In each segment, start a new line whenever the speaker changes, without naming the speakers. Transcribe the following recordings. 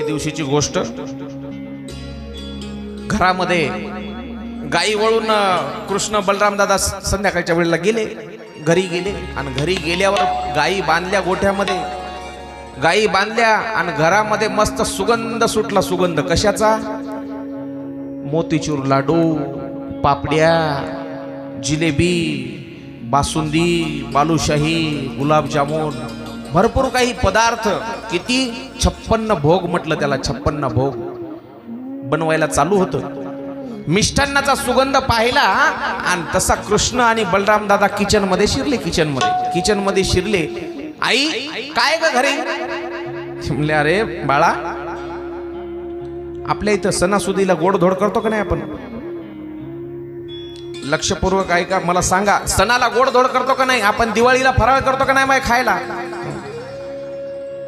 दिवशीची गोष्ट, घरामध्ये गाई वळून कृष्ण बलराम दादा संध्याकाळच्या वेळेला गेले, घरी गेले आणि घरी गेल्यावर गाई बांधल्या, गोठ्यामध्ये गाई बांधल्या आणि घरामध्ये मस्त सुगंध सुटला. सुगंध कशाचा? मोतीचूर लाडू, पापड्या, जिलेबी, बासुंदी, बालुशाही, गुलाबजामुन, भरपूर काही पदार्थ. किती? 56 भोग म्हटलं त्याला. 56 भोग बनवायला चालू होतं. मिष्टान्नाचा सुगंध पाहिला आणि तसा कृष्ण आणि बलराम दादा किचन मध्ये शिरले. किचन मध्ये शिरले. आई काय ग घरी? म्हणले अरे बाळा, आपल्या इथं सणासुदीला गोडधोड करतो का नाही आपण? लक्षपूर्वक ऐका, मला सांगा, सणाला गोडधोड करतो का नाही आपण? दिवाळीला फराळ करतो का नाही माय खायला?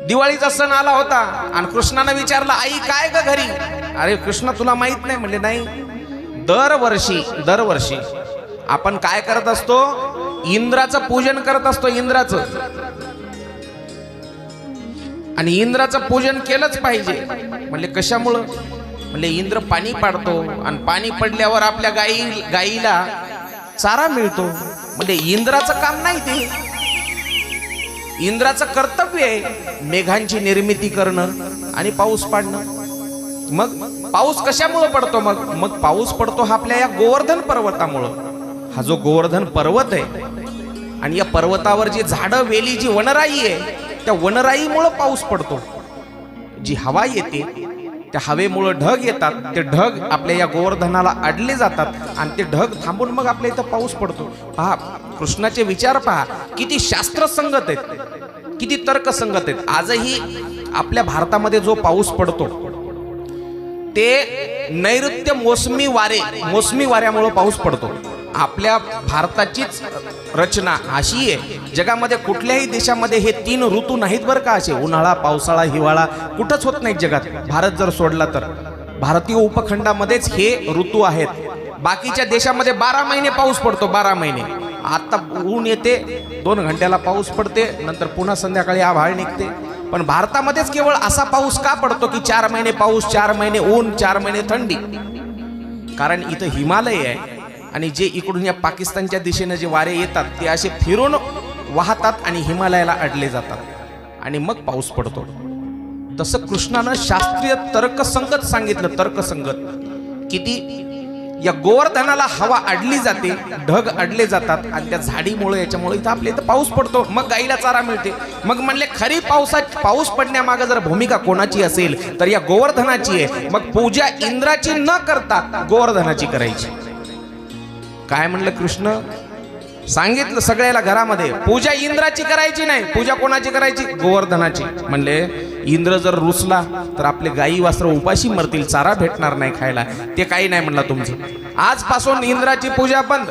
दिवाळीचा सण आला होता आणि कृष्णाने विचारलं आई काय ग घरी? अरे कृष्ण तुला माहित नाही? म्हणले नाही. दरवर्षी आपण काय करत असतो? इंद्राचं पूजन करत असतो. इंद्राचं. आणि इंद्राचं पूजन केलंच पाहिजे. म्हणले कशामुळं? म्हणले इंद्र पाणी पाडतो आणि पाणी पडल्यावर आपल्या गाईला चारा मिळतो. म्हणजे इंद्राचं काम नाही ते, इंद्राचं कर्तव्य आहे मेघांची निर्मिती करणं आणि पाऊस पाडणं. मग पाऊस कशामुळे पडतो? मग पाऊस पडतो हा आपल्या या गोवर्धन पर्वतामुळं. हा जो गोवर्धन पर्वत आहे आणि या पर्वतावर जी झाडं, वेली, जी वनराई आहे, त्या वनराईमुळं पाऊस पडतो. जी हवा येते त्या हवेमुळे ढग येतात. ते ढग आपल्या या गोवर्धनाला अडले जातात आणि ते ढग थांबून मग आपल्या इथं पाऊस पडतो. पहा कृष्णाचे विचार, पहा किती शास्त्रसंगत आहेत, किती तर्कसंगत आहेत. आजही आपल्या भारतामध्ये जो पाऊस पडतो ते नैऋत्य मोसमी वाऱ्यामुळे पाऊस पडतो. आपल्या भारताचीच रचना अशी आहे. जगामध्ये कुठल्याही देशामध्ये हे 3 ऋतू नाहीत बरं का. असे उन्हाळा, पावसाळा, हिवाळा कुठंच होत नाहीत जगात, भारत जर सोडला तर. भारतीय उपखंडामध्येच हे ऋतू आहेत. बाकीच्या देशामध्ये 12 महिने पाऊस पडतो. 12 महिने. आता ऊन येते, 2 घंट्याला पाऊस पडते, नंतर पुन्हा संध्याकाळी आभाळ निघते. पण भारतामध्येच केवळ असा पाऊस का पडतो की 4 महिने पाऊस, 4 महिने ऊन, 4 महिने थंडी? कारण इथं हिमालय आहे आणि जे इकडून या पाकिस्तानच्या दिशेने जे वारे येतात ते असे फिरून वाहतात आणि हिमालयाला अडले जातात आणि मग पाऊस पडतो. तसं कृष्णानं शास्त्रीय तर्कसंगत सांगितलं. तर्कसंगत किती? या गोवर्धनाला हवा अडली जाते, ढग अडले जातात आणि त्या झाडीमुळे, याच्यामुळे इथं आपल्या इथं पाऊस पडतो. मग गाईला चारा मिळते. मग म्हणले खरी पाऊस पडण्यामागे जर भूमिका कोणाची असेल तर या गोवर्धनाची आहे. मग पूजा इंद्राची न करता गोवर्धनाची करायची. काय म्हणलं कृष्ण? सांगितलं सगळ्याला घरामध्ये, पूजा इंद्राची करायची नाही. पूजा कोणाची करायची? गोवर्धनाची. म्हणले इंद्र जर रुसला तर आपले गाई वासर उपाशी मरतील, चारा भेटणार नाही खायला. ते काही नाही म्हणला तुमचं. आजपासून इंद्राची पूजा बंद.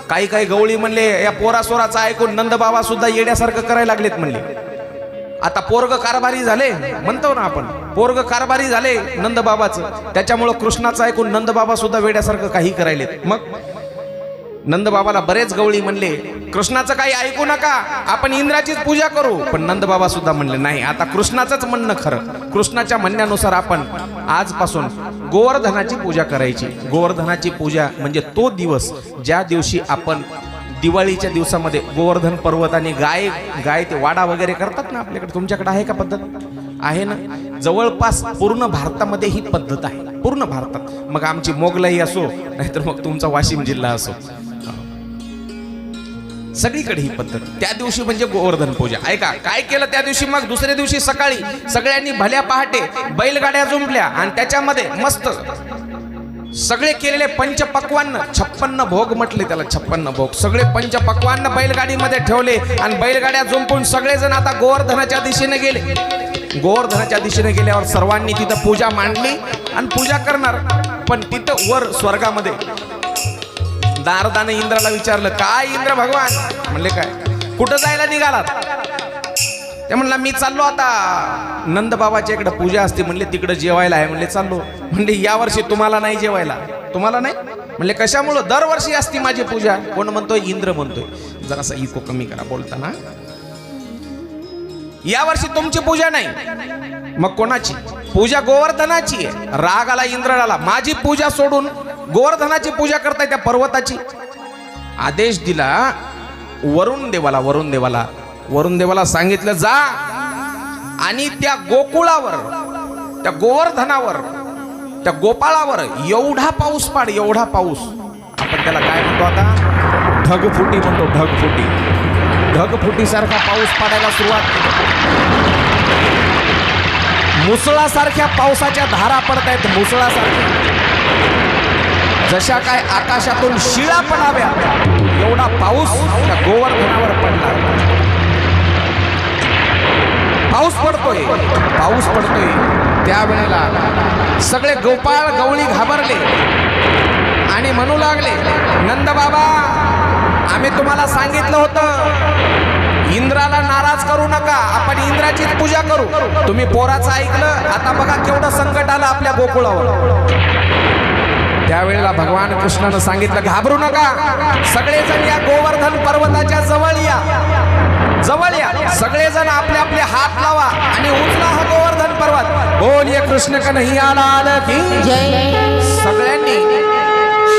काही गवळी म्हणले या पोरासोराचं ऐकून नंदबाबा सुद्धा येड्यासारखं करायला लागलेत म्हणले. आता पोरग कारभारी झाले म्हणतो ना आपण, पोरग कारभारी झाले नंदबाबाचं, त्याच्यामुळं कृष्णाचं ऐकून नंदबाबा सुद्धा वेड्यासारखं काही करायलेत. मग नंदबाबाला बरेच गवळी म्हणले कृष्णाचं काही ऐकू नका, आपण इंद्राचीच पूजा करू. पण नंदबाबा सुद्धा म्हणले नाही, आता कृष्णाचंच म्हणणं खरं. कृष्णाच्या म्हणण्यानुसार आपण आजपासून गोवर्धनाची पूजा करायची. गोवर्धनाची पूजा म्हणजे तो दिवस ज्या दिवशी आपण दिवाळीच्या दिवसामध्ये गोवर्धन पर्वत आणि गाय ते वाडा वगैरे करतात ना आपल्याकडे. तुमच्याकडे आहे का पद्धत? आहे ना. जवळपास पूर्ण भारतामध्ये ही पद्धत आहे, पूर्ण भारतात. मग आमची मोगलाई असो नाहीतर मग तुमचा वाशिम जिल्हा असो, सगळीकडे ही पद्धत. त्या दिवशी म्हणजे गोवर्धन पूजा. ऐका काय केलं त्या दिवशी. मग दुसऱ्या दिवशी सकाळी सगळ्यांनी भल्या पहाटे बैलगाड्या जुंपल्या आणि त्याच्यामध्ये मस्त सगळे केलेले पंचपक्वान्न, 56 भोग म्हटले त्याला, 56 भोग. सगळे पंचपक्वान्न बैलगाडीमध्ये ठेवले आणि बैलगाड्या जुंपून सगळेजण आता गोवर्धनाच्या दिशेने गेले. गोवर्धनाच्या दिशेने गेल्यावर सर्वांनी तिथं पूजा मांडली आणि पूजा करणार. पण तिथं वर स्वर्गामध्ये नारदाने इंद्राला विचारलं, काय इंद्र भगवान? म्हणले काय, कुठं जायला निघालात? ते म्हणला मी चाललो आता नंदबाबाच्या इकडे पूजा असते. म्हणले तिकडे जेवायला आहे. म्हणले चाललो. म्हणले यावर्षी तुम्हाला नाही जेवायला. तुम्हाला नाही? म्हणले कशामुळं? दरवर्षी असती माझी पूजा. कोण म्हणतोय? इंद्र म्हणतोय. जरासा इको कमी करा बोलताना. यावर्षी तुमची पूजा नाही, मग कोणाची पूजा? गोवर्धनाची आहे. राग आला इंद्राला, माझी पूजा सोडून गोवर्धनाची पूजा करताय त्या पर्वताची. आदेश दिला वरुण देवाला सांगितलं जा आणि त्या गोकुळावर, त्या गोवर्धनावर, त्या गोपाळावर एवढा पाऊस पाड, एवढा पाऊस. आपण त्याला काय म्हणतो आता? ढगफुटी म्हणतो. ढगफुटी सारखा पाऊस पडायला सुरुवात केली. मुसळासारख्या पावसाच्या धारा पडतायत, मुसळासारख्या, जशा काय आकाशातून शिळा पडाव्या एवढा पाऊस त्या गोवर्धनावर पडला. पाऊस पडतोय. त्यावेळेला सगळे गोपाळ गवळी घाबरले आणि म्हणू लागले, नंद बाबा, आम्ही तुम्हाला सांगितलं होतं इंद्राला नाराज करू नका, आपण इंद्राचीच पूजा करू. तुम्ही पोराचं ऐकलं, आता बघा केवढं संकट आलं आपल्या गोकुळावर. त्यावेळेला भगवान कृष्णानं सांगितलं, घाबरू नका, सगळेजण या गोवर्धन पर्वताच्या जवळ या, सगळेजण आपले आपले हात लावा आणि उचला हा गोवर्धन पर्वत. बोलिये कृष्ण कन्हैया लाल की जय. सगळ्यांनी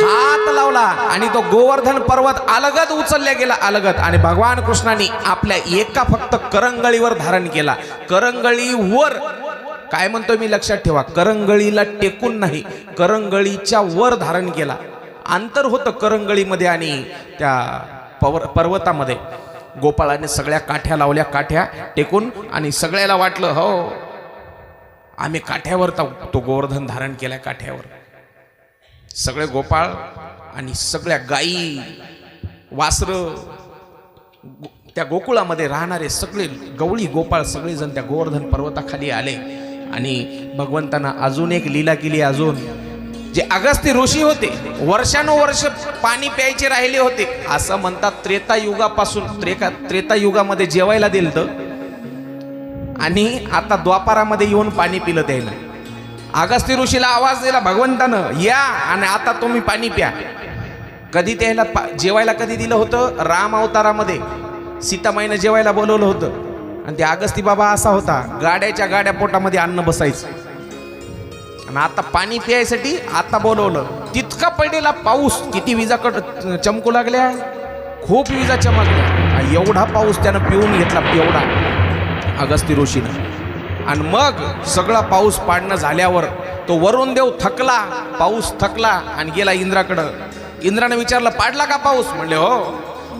हात लावला आणि तो गोवर्धन पर्वत अलगद उचलला गेला, अलगद. आणि भगवान कृष्णाने आपल्या एका फक्त करंगळीवर धारण केला. करंगळीवर काय म्हणतोय मी, लक्षात ठेवा, करंगळीला टेकून नाही, करंगळीच्या वर धारण केला. अंतर होतं करंगळीमध्ये आणि त्या पर्वतामध्ये. गोपाळाने सगळ्या काठ्या लावल्या, काठ्या टेकून, आणि सगळ्याला वाटलं हो आम्ही काठ्यावर तो गोवर्धन धारण केलाय, काठ्यावर. सगळे गोपाळ आणि सगळ्या गायी, वासरं, त्या गोकुळामध्ये राहणारे सगळे गवळी गोपाळ सगळेजण त्या गोवर्धन पर्वताखाली आले. आणि भगवंतांना अजून एक लीला केली. अजून जे अगस्त्य ऋषी होते, वर्षानुवर्ष पाणी प्यायचे राहिले होते, असं म्हणतात त्रेतायुगापासून, त्रेतायुगामध्ये जेवायला दिलं आणि आता द्वापारामध्ये येऊन पाणी पिलं त्याला. अगस्त्य ऋषीला आवाज दिला भगवंतानं, या आणि आता तुम्ही पाणी प्या. कधी त्याला जेवायला कधी दिलं होतं? राम अवतारामध्ये सीतामाईनं जेवायला बोलवलं होतं. आणि ते अगस्ती बाबा असा होता, गाड्याच्या गाड्या पोटामध्ये अन्न बसायचं. आणि आता पाणी प्यायसाठी आता बोलवलं. तितका पडलेला पाऊस, किती विजा चमकू लागल्या, खूप विजा चमकल्या. एवढा पाऊस त्यानं पिऊन घेतला, एवढा अगस्त्य ऋषीनं. आणि मग सगळा पाऊस पाडणं झाल्यावर तो वरुण देव थकला, पाऊस थकला आणि गेला इंद्राकडं. इंद्रानं विचारलं, पाडला का पाऊस? म्हणले हो.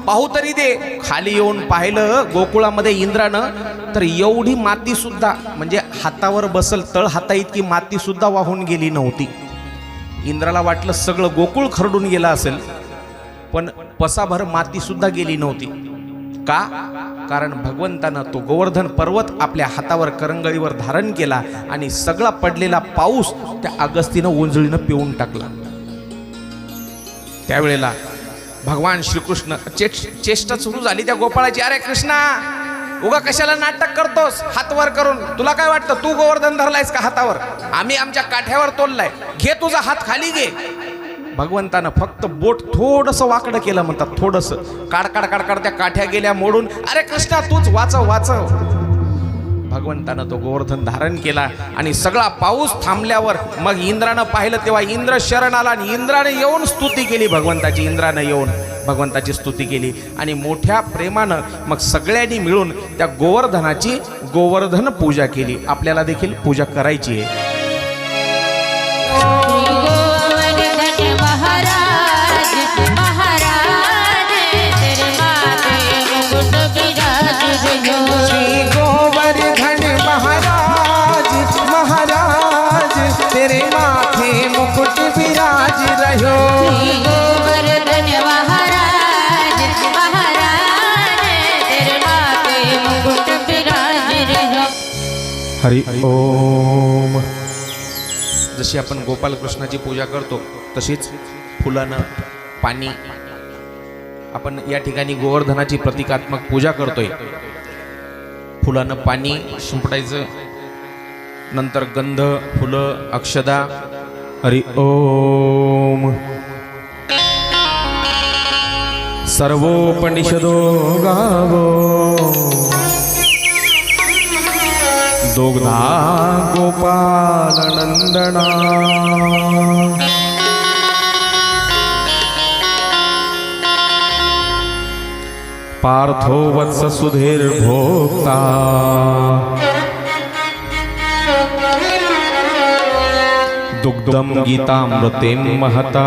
पाहू तरी दे. खाली येऊन पाहिलं गोकुळामध्ये इंद्रानं, तर एवढी माती सुद्धा, म्हणजे हातावर बसल तळ हाता इतकी माती सुद्धा वाहून गेली नव्हती. इंद्राला वाटलं सगळं गोकुळ खरडून गेलं असेल, पण पसाभर माती सुद्धा गेली नव्हती. का? कारण भगवंतानं तो गोवर्धन पर्वत आपल्या हातावर, करंगळीवर धारण केला आणि सगळा पडलेला पाऊस त्या अगस्तीनं ओंजळीनं पिऊन टाकला. त्यावेळेला भगवान श्रीकृष्ण चेष्टा सुरू झाली त्या गोपाळाची. अरे कृष्णा, उगा कशाला नाटक करतोस हात वर करून? तुला काय वाटतं तू गोवर्धन धरलायस का हातावर? आम्ही आमच्या काठ्यावर तोललाय, घे तुझा हात खाली घे. भगवंतानं फक्त बोट थोडंसं वाकडं केलं, म्हणतात थोडंसं, काढ त्या काठ्या गेल्या मोडून. अरे कृष्णा, तूच वाचव. भगवंतानं तो गोवर्धन धारण केला आणि सगळा पाऊस थांबल्यावर मग इंद्रानं पाहिलं, तेव्हा इंद्र शरण आला आणि इंद्राने येऊन स्तुती केली भगवंताची. इंद्रानं येऊन भगवंताची स्तुती केली आणि मोठ्या प्रेमानं मग सगळ्यांनी मिळून त्या गोवर्धनाची गोवर्धन पूजा केली. आपल्याला देखील पूजा करायची आहे. तेरे माथे मुकुट विराज रहो.
गोवर्धन महाराज महाराज, तेरे माथे मुकुट विराज रहो.
हरि ओम. जशी आपण गोपाल कृष्णाची पूजा करतो तशीच फुलानं, पाणी, आपण या ठिकाणी गोवर्धनाची प्रतिकात्मक पूजा करतोय. फुलानं पाणी शिंपडायचं, नंतर गंध, फुलं, अक्षदा. हरि ओम. सर्वोपनिषदो गावो दुग्धा गोपाल नंदना पार्थो वत्स सुधीर भोक्ता दुग्धम गीतामृतें महता